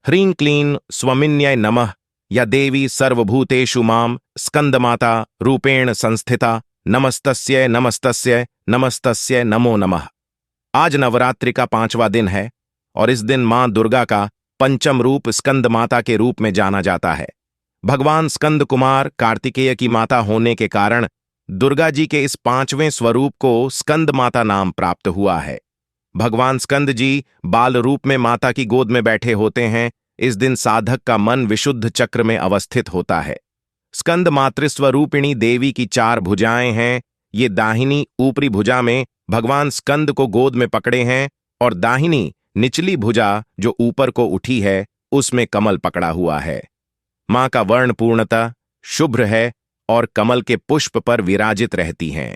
ह्रीं क्लीं स्वमिन्यै नमः। या देवी सर्वभूतेषु मां स्कंदमाता रूपेण संस्थिता नमस्तस्यै नमस्तस्यै नमस्तस्यै नमो नमः। आज नवरात्रि का 5वां दिन है और इस दिन मां दुर्गा का पंचम रूप स्कंद माता के रूप में जाना जाता है। भगवान स्कंद कुमार कार्तिकेय की माता होने के कारण दुर्गा जी के इस 5वें स्वरूप को स्कंद माता नाम प्राप्त हुआ है। भगवान स्कंद जी बाल रूप में माता की गोद में बैठे होते हैं। इस दिन साधक का मन विशुद्ध चक्र में अवस्थित होता है। स्कंद मातृस्वरूपिणी देवी की 4 भुजाएं हैं। ये दाहिनी ऊपरी भुजा में भगवान स्कंद को गोद में पकड़े हैं और दाहिनी निचली भुजा जो ऊपर को उठी है उसमें कमल पकड़ा हुआ है। मां का वर्ण पूर्णतः शुभ्र है और कमल के पुष्प पर विराजित रहती हैं।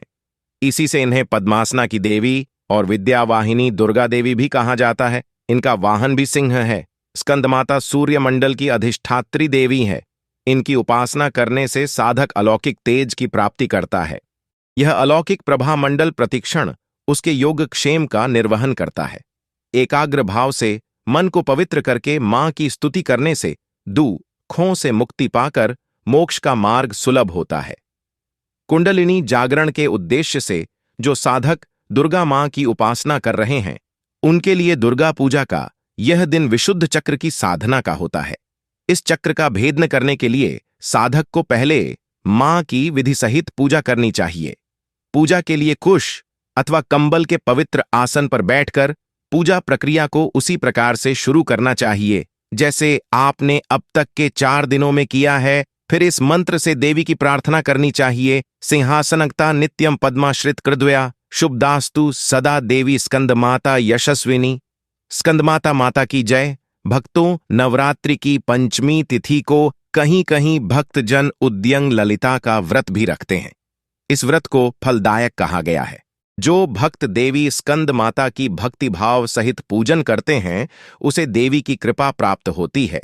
इसी से इन्हें पद्मासना की देवी और विद्यावाहिनी दुर्गा देवी भी कहा जाता है। इनका वाहन भी सिंह है। स्कंद माता सूर्य मंडल की अधिष्ठात्री देवी है। इनकी उपासना करने से साधक अलौकिक तेज की प्राप्ति करता है। यह अलौकिक प्रभा मंडल प्रतिक्षण उसके योगक्षेम का निर्वहन करता है। एकाग्र भाव से मन को पवित्र करके मां की स्तुति करने से दुखों से मुक्ति पाकर मोक्ष का मार्ग सुलभ होता है। कुंडलिनी जागरण के उद्देश्य से जो साधक दुर्गा मां की उपासना कर रहे हैं उनके लिए दुर्गा पूजा का यह दिन विशुद्ध चक्र की साधना का होता है। इस चक्र का भेदन करने के लिए साधक को पहले मां की विधि सहित पूजा करनी चाहिए। पूजा के लिए कुश अथवा कंबल के पवित्र आसन पर बैठकर पूजा प्रक्रिया को उसी प्रकार से शुरू करना चाहिए जैसे आपने अब तक के 4 दिनों में किया है। फिर इस मंत्र से देवी की प्रार्थना करनी चाहिए। सिंहासनगता नित्यम पद्माश्रित कृद्वया शुभदास्तु सदा देवी स्कंद माता यशस्विनी। स्कंद माता की जय। भक्तों, नवरात्रि की पंचमी तिथि को कहीं कहीं भक्तजन उद्यंग ललिता का व्रत भी रखते हैं। इस व्रत को फलदायक कहा गया है। जो भक्त देवी स्कंद माता की भक्ति भाव सहित पूजन करते हैं उसे देवी की कृपा प्राप्त होती है।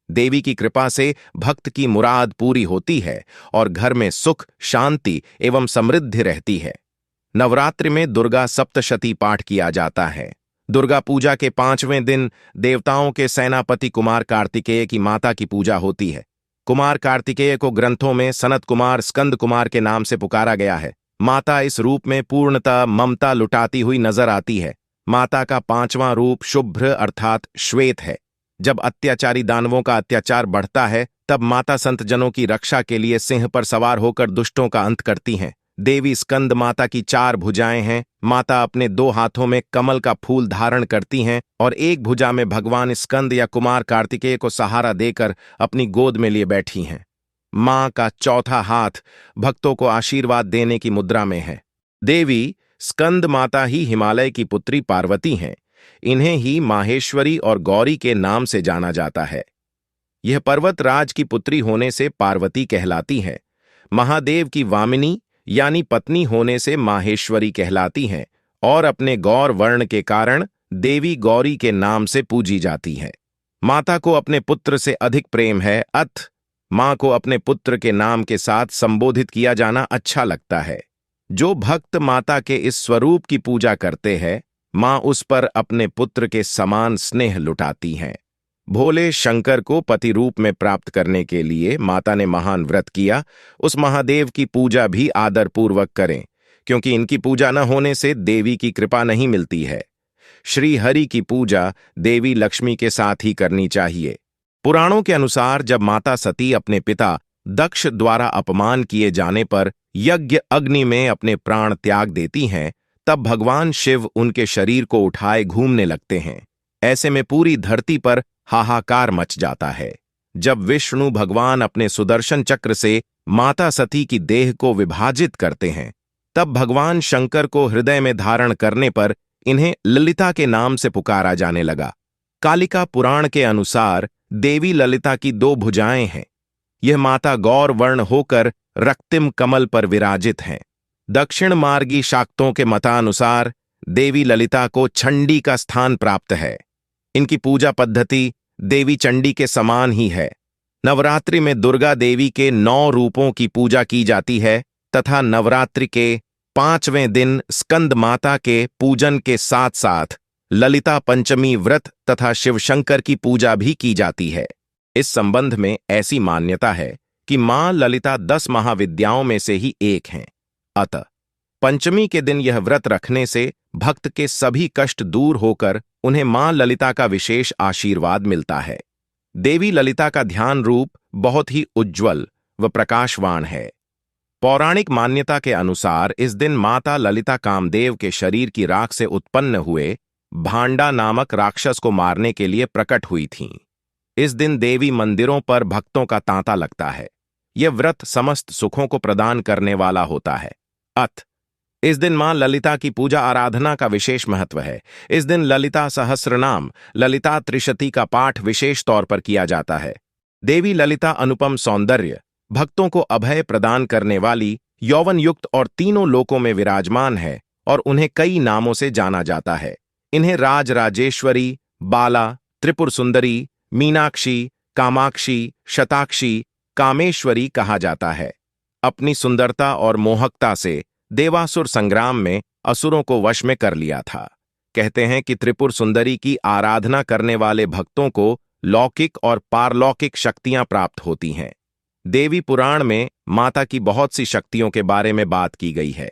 देवी की कृपा से भक्त की मुराद पूरी होती है और घर में सुख, शांति एवं समृद्धि रहती है। नवरात्रि में दुर्गा सप्तशती पाठ किया जाता है। दुर्गा पूजा के 5वें दिन देवताओं के सेनापति कुमार कार्तिकेय की माता की पूजा होती है। कुमार कार्तिकेय को ग्रंथों में सनत कुमार, स्कंद कुमार के नाम से पुकारा गया है। माता इस रूप में पूर्णतः ममता लुटाती हुई नजर आती है। माता का 5वां रूप शुभ्र अर्थात श्वेत है। जब अत्याचारी दानवों का अत्याचार बढ़ता है तब माता संत जनों की रक्षा के लिए सिंह पर सवार होकर दुष्टों का अंत करती हैं। देवी स्कंद माता की 4 भुजाएं हैं। माता अपने 2 हाथों में कमल का फूल धारण करती हैं और एक भुजा में भगवान स्कंद या कुमार कार्तिकेय को सहारा देकर अपनी गोद में लिए बैठी हैं। मां का 4था हाथ भक्तों को आशीर्वाद देने की मुद्रा में है। देवी स्कंद माता ही हिमालय की पुत्री पार्वती हैं। इन्हें ही माहेश्वरी और गौरी के नाम से जाना जाता है। यह पर्वत राज की पुत्री होने से पार्वती कहलाती है। महादेव की वामिनी यानी पत्नी होने से माहेश्वरी कहलाती हैं और अपने गौर वर्ण के कारण देवी गौरी के नाम से पूजी जाती है। माता को अपने पुत्र से अधिक प्रेम है, अतः मां को अपने पुत्र के नाम के साथ संबोधित किया जाना अच्छा लगता है। जो भक्त माता के इस स्वरूप की पूजा करते हैं मां उस पर अपने पुत्र के समान स्नेह लुटाती हैं। भोले शंकर को पति रूप में प्राप्त करने के लिए माता ने महान व्रत किया। उस महादेव की पूजा भी आदर पूर्वक करें क्योंकि इनकी पूजा न होने से देवी की कृपा नहीं मिलती है। श्री हरि की पूजा देवी लक्ष्मी के साथ ही करनी चाहिए। पुराणों के अनुसार जब माता सती अपने पिता दक्ष द्वारा अपमान किए जाने पर यज्ञ अग्नि में अपने प्राण त्याग देती हैं तब भगवान शिव उनके शरीर को उठाए घूमने लगते हैं। ऐसे में पूरी धरती पर हाहाकार मच जाता है। जब विष्णु भगवान अपने सुदर्शन चक्र से माता सती की देह को विभाजित करते हैं तब भगवान शंकर को हृदय में धारण करने पर इन्हें ललिता के नाम से पुकारा जाने लगा। कालिका पुराण के अनुसार देवी ललिता की 2 भुजाएं हैं। यह माता गौर वर्ण होकर रक्तिम कमल पर विराजित हैं। दक्षिण मार्गी शाक्तों के मतानुसार देवी ललिता को चंडी का स्थान प्राप्त है। इनकी पूजा पद्धति देवी चंडी के समान ही है। नवरात्रि में दुर्गा देवी के 9 रूपों की पूजा की जाती है तथा नवरात्रि के 5वें दिन स्कंद माता के पूजन के साथ साथ ललिता पंचमी व्रत तथा शिवशंकर की पूजा भी की जाती है। इस संबंध में ऐसी मान्यता है कि मां ललिता 10 महाविद्याओं में से ही एक हैं। अतः पंचमी के दिन यह व्रत रखने से भक्त के सभी कष्ट दूर होकर उन्हें मां ललिता का विशेष आशीर्वाद मिलता है। देवी ललिता का ध्यान रूप बहुत ही उज्ज्वल व प्रकाशवान है। पौराणिक मान्यता के अनुसार इस दिन माता ललिता कामदेव के शरीर की राख से उत्पन्न हुए भांडा नामक राक्षस को मारने के लिए प्रकट हुई थीं। इस दिन देवी मंदिरों पर भक्तों का तांता लगता है। यह व्रत समस्त सुखों को प्रदान करने वाला होता है। इस दिन मां ललिता की पूजा आराधना का विशेष महत्व है। इस दिन ललिता सहस्रनाम, ललिता त्रिशती का पाठ विशेष तौर पर किया जाता है। देवी ललिता अनुपम सौंदर्य, भक्तों को अभय प्रदान करने वाली, यौवन युक्त और तीनों लोकों में विराजमान है और उन्हें कई नामों से जाना जाता है। इन्हें राजराजेश्वरी, बाला, त्रिपुर सुंदरी, मीनाक्षी, कामाक्षी, शताक्षी, कामेश्वरी कहा जाता है। अपनी सुंदरता और मोहकता से देवासुर संग्राम में असुरों को वश में कर लिया था। कहते हैं कि त्रिपुर सुंदरी की आराधना करने वाले भक्तों को लौकिक और पारलौकिक शक्तियां प्राप्त होती हैं। देवी पुराण में माता की बहुत सी शक्तियों के बारे में बात की गई है।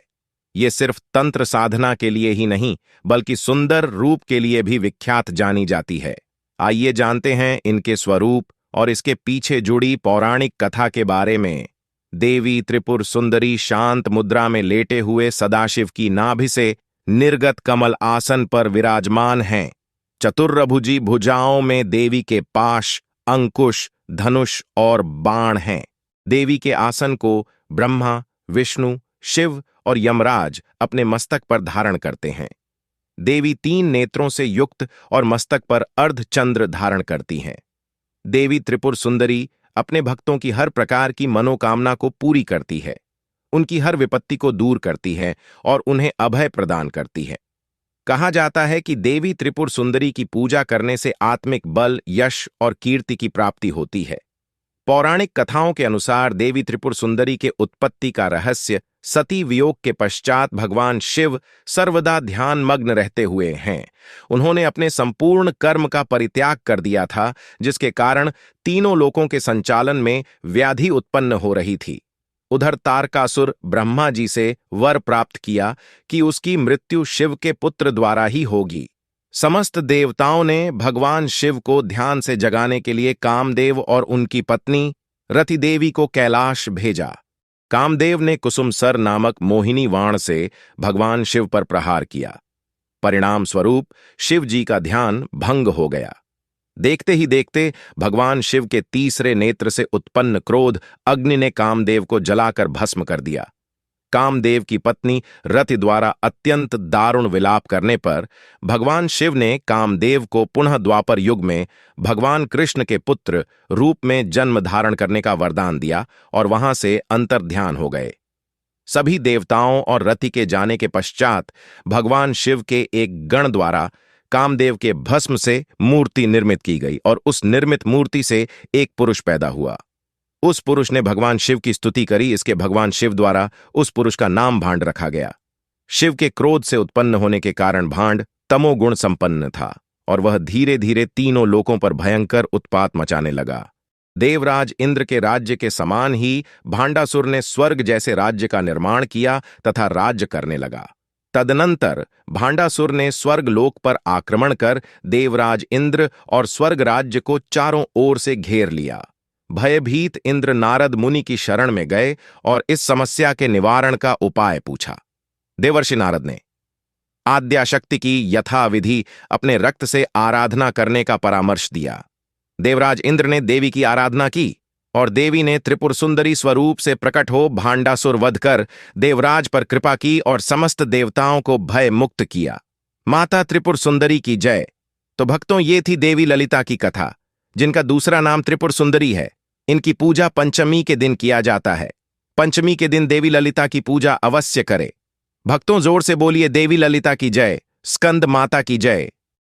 ये सिर्फ तंत्र साधना के लिए ही नहीं बल्कि सुंदर रूप के लिए भी विख्यात जानी जाती है। आइए जानते हैं इनके स्वरूप और इसके पीछे जुड़ी पौराणिक कथा के बारे में। देवी त्रिपुर सुंदरी शांत मुद्रा में लेटे हुए सदाशिव की नाभि से निर्गत कमल आसन पर विराजमान हैं। चतुर्भुजी भुजाओं में देवी के पाश, अंकुश, धनुष और बाण हैं। देवी के आसन को ब्रह्मा, विष्णु, शिव और यमराज अपने मस्तक पर धारण करते हैं। देवी 3 नेत्रों से युक्त और मस्तक पर अर्धचंद्र धारण करती हैं। देवी त्रिपुर सुंदरी अपने भक्तों की हर प्रकार की मनोकामना को पूरी करती है, उनकी हर विपत्ति को दूर करती है और उन्हें अभय प्रदान करती है। कहा जाता है कि देवी त्रिपुर सुंदरी की पूजा करने से आत्मिक बल, यश और कीर्ति की प्राप्ति होती है। पौराणिक कथाओं के अनुसार देवी त्रिपुर सुंदरी के उत्पत्ति का रहस्य सती वियोग के पश्चात भगवान शिव सर्वदा ध्यानमग्न रहते हुए हैं। उन्होंने अपने संपूर्ण कर्म का परित्याग कर दिया था, जिसके कारण तीनों लोकों के संचालन में व्याधि उत्पन्न हो रही थी। उधर तारकासुर ब्रह्मा जी से वर प्राप्त किया कि उसकी मृत्यु शिव के पुत्र द्वारा ही होगी। समस्त देवताओं ने भगवान शिव को ध्यान से जगाने के लिए कामदेव और उनकी पत्नी रति देवी को कैलाश भेजा। कामदेव ने कुसुमसर नामक मोहिनी वाण से भगवान शिव पर प्रहार किया। परिणाम स्वरूप शिव जी का ध्यान भंग हो गया। देखते ही देखते भगवान शिव के तीसरे नेत्र से उत्पन्न क्रोध अग्नि ने कामदेव को जलाकर भस्म कर दिया। कामदेव की पत्नी रति द्वारा अत्यंत दारुण विलाप करने पर भगवान शिव ने कामदेव को पुनः द्वापर युग में भगवान कृष्ण के पुत्र रूप में जन्म धारण करने का वरदान दिया और वहां से अंतर्ध्यान हो गए। सभी देवताओं और रति के जाने के पश्चात भगवान शिव के एक गण द्वारा कामदेव के भस्म से मूर्ति निर्मित की गई और उस निर्मित मूर्ति से एक पुरुष पैदा हुआ। उस पुरुष ने भगवान शिव की स्तुति करी। इसके भगवान शिव द्वारा उस पुरुष का नाम भांड रखा गया। शिव के क्रोध से उत्पन्न होने के कारण भांड तमोगुण संपन्न था और वह धीरे धीरे तीनों लोकों पर भयंकर उत्पात मचाने लगा। देवराज इंद्र के राज्य के समान ही भांडासुर ने स्वर्ग जैसे राज्य का निर्माण किया तथा राज्य करने लगा। तदनंतर भांडासुर ने स्वर्ग लोक पर आक्रमण कर देवराज इंद्र और स्वर्ग राज्य को चारों ओर से घेर लिया। भयभीत इंद्र नारद मुनि की शरण में गए और इस समस्या के निवारण का उपाय पूछा। देवर्षि नारद ने आद्याशक्ति की यथाविधि अपने रक्त से आराधना करने का परामर्श दिया। देवराज इंद्र ने देवी की आराधना की और देवी ने त्रिपुर सुंदरी स्वरूप से प्रकट हो भांडासुर वध कर देवराज पर कृपा की और समस्त देवताओं को भय मुक्त किया। माता त्रिपुर सुंदरी की जय। तो भक्तों, ये थी देवी ललिता की कथा, जिनका दूसरा नाम त्रिपुर सुंदरी है। इनकी पूजा पंचमी के दिन किया जाता है। पंचमी के दिन देवी ललिता की पूजा अवश्य करें। भक्तों, जोर से बोलिए देवी ललिता की जय, स्कंद माता की जय।